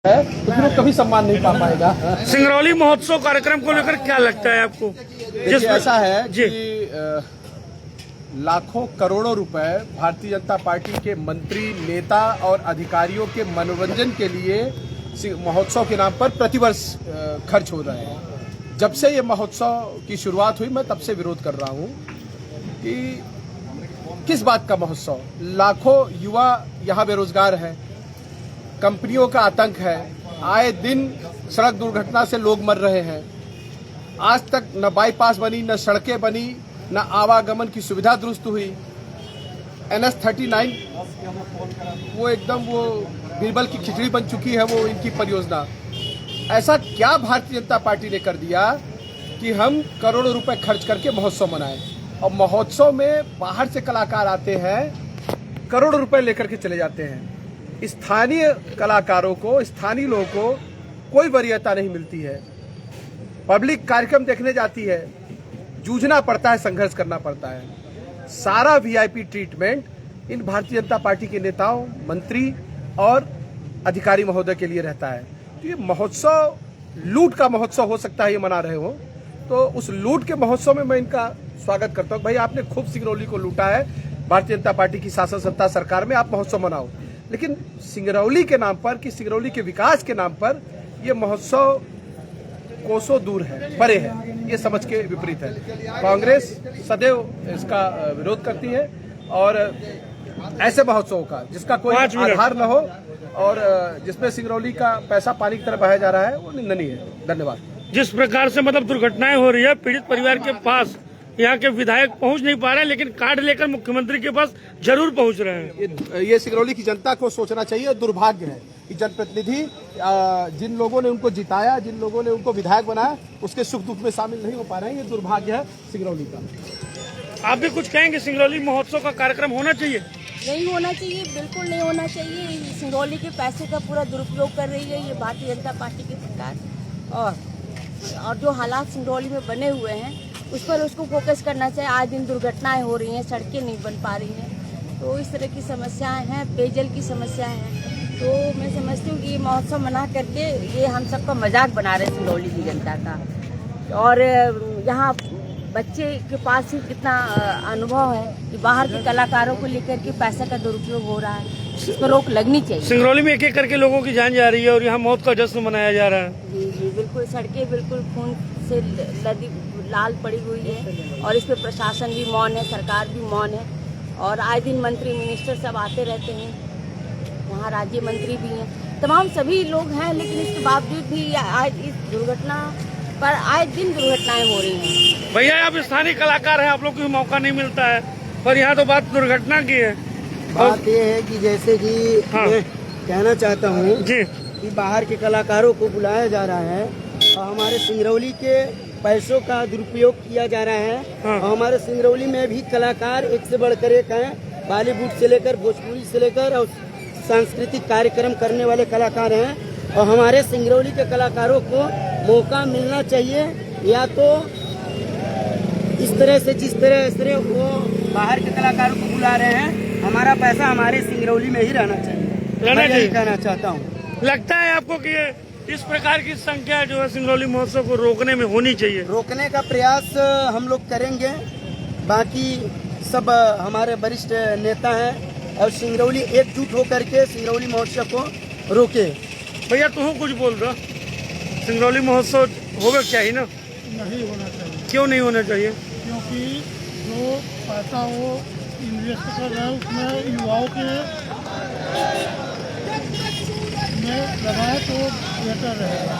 है तो फिर वो कभी सम्मान नहीं पा पाएगा। सिंगरौली महोत्सव कार्यक्रम को लेकर क्या लगता है आपको? देखिए ऐसा है कि लाखों करोड़ों रुपए भारतीय जनता पार्टी के मंत्री, नेता और अधिकारियों के मनोरंजन के लिए महोत्सव के नाम पर प्रतिवर्ष खर्च हो रहे हैं। जब से ये महोत्सव की शुरुआत हुई मैं तब से विरोध कर रहा हूँ कि किस बात का महोत्सव। लाखों युवा यहाँ बेरोजगार हैं, कंपनियों का आतंक है, आए दिन सड़क दुर्घटना से लोग मर रहे हैं। आज तक न बाईपास बनी, न सड़कें बनी, न आवागमन की सुविधा दुरुस्त हुई। NH39 वो एकदम वो बीरबल की खिचड़ी बन चुकी है वो इनकी परियोजना। ऐसा क्या भारतीय जनता पार्टी ने कर दिया कि हम करोड़ों रुपए खर्च करके महोत्सव मनाएं? और महोत्सव में बाहर से कलाकार आते हैं, करोड़ों रुपए लेकर के चले जाते हैं। स्थानीय कलाकारों को, स्थानीय लोगों को कोई वरीयता नहीं मिलती है। पब्लिक कार्यक्रम देखने जाती है, जूझना पड़ता है, संघर्ष करना पड़ता है। सारा VIP ट्रीटमेंट इन भारतीय जनता पार्टी के नेताओं, मंत्री और अधिकारी महोदय के लिए रहता है। तो ये महोत्सव लूट का महोत्सव हो सकता है, ये मना रहे हो तो उस लूट के महोत्सव में मैं इनका स्वागत करता हूँ। भाई आपने खूब सिंगरौली को लूटा है, भारतीय जनता पार्टी की शासन सत्ता सरकार में, आप महोत्सव मनाओ, लेकिन सिंगरौली के नाम पर कि सिंगरौली के विकास के नाम पर यह महोत्सव कोसों दूर है, परे है, ये समझ के विपरीत है। कांग्रेस सदैव इसका विरोध करती है और ऐसे महोत्सव का जिसका कोई आधार न हो और जिसमें सिंगरौली का पैसा पानी की तरह बहाया जा रहा है वो निंदनीय है। धन्यवाद। जिस प्रकार से मतलब दुर्घटनाएं हो रही है, पीड़ित परिवार के पास यहाँ के विधायक पहुँच नहीं पा रहे हैं, लेकिन कार्ड लेकर मुख्यमंत्री के पास जरूर पहुँच रहे हैं। ये सिंगरौली की जनता को सोचना चाहिए। दुर्भाग्य है कि जनप्रतिनिधि जिन लोगों ने उनको जिताया, जिन लोगों ने उनको विधायक बनाया, उसके सुख दुख में शामिल नहीं हो पा रहे हैं। ये दुर्भाग्य है सिंगरौली का। आप भी कुछ कहेंगे? सिंगरौली महोत्सव का कार्यक्रम होना चाहिए? नहीं होना चाहिए, बिल्कुल नहीं होना चाहिए। सिंगरौली के पैसे का पूरा दुरुपयोग कर रही है ये भारतीय जनता पार्टी की सरकार। और जो हालात सिंगरौली में बने हुए हैं उस पर उसको फोकस करना चाहिए। आज दिन दुर्घटनाएं हो रही हैं, सड़कें नहीं बन पा रही हैं, तो इस तरह की समस्याएं हैं, पेयजल की समस्याएं हैं। तो मैं समझती हूँ कि ये महोत्सव मना करके ये हम सबका मजाक बना रहे हैं सिंगरौली की जनता का। और यहाँ बच्चे के पास ही कितना अनुभव है कि बाहर के कलाकारों को लेकर के पैसा का दुरुपयोग हो रहा है, इस पर रोक लगनी चाहिए। सिंगरौली में एक एक करके लोगों की जान जा रही है और यहाँ मौत का जश्न मनाया जा रहा है। जी जी बिल्कुल, सड़कें बिल्कुल खून से लदी लाल पड़ी हुई है और इस पर प्रशासन भी मौन है, सरकार भी मौन है। और आए दिन मंत्री मिनिस्टर सब आते रहते हैं, यहाँ राज्य मंत्री भी हैं, तमाम सभी लोग हैं, लेकिन इसके बावजूद भी आज इस दुर्घटना पर आए दिन दुर्घटनाएं हो रही हैं। भैया आप स्थानीय कलाकार हैं, आप लोग को भी मौका नहीं मिलता है, पर यहाँ तो बात दुर्घटना की है। बात ये है कि जैसे कि मैं कहना चाहता हूँ जी कि बाहर के कलाकारों को बुलाया जा रहा है और हमारे सिंगरौली के पैसों का दुरुपयोग किया जा रहा है। और हमारे सिंगरौली में भी कलाकार एक से बढ़कर एक हैं, बॉलीवुड से लेकर भोजपुरी से लेकर और सांस्कृतिक कार्यक्रम करने वाले कलाकार हैं। और हमारे सिंगरौली के कलाकारों को मौका मिलना चाहिए, या तो इस तरह से जिस तरह वो बाहर के कलाकारों को बुला रहे हैं, हमारा पैसा हमारे सिंगरौली में ही रहना चाहिए। मैं यही कहना चाहता हूँ। लगता है आपको कि इस प्रकार की संख्या जो है सिंगरौली महोत्सव को रोकने में होनी चाहिए? रोकने का प्रयास हम लोग करेंगे। बाकी सब हमारे वरिष्ठ नेता हैं और सिंगरौली एकजुट होकर के सिंगरौली महोत्सव को रोके। भैया तुम कुछ बोल रहा, सिंगरौली महोत्सव होगा चाहिए ना? नहीं होना चाहिए। क्यों नहीं होना चाहिए? क्योंकि जो पैसा वो इन्वेस्ट कर रहे हैं उसमें युवाओं के में लगाए तो बेहतर रहेगा।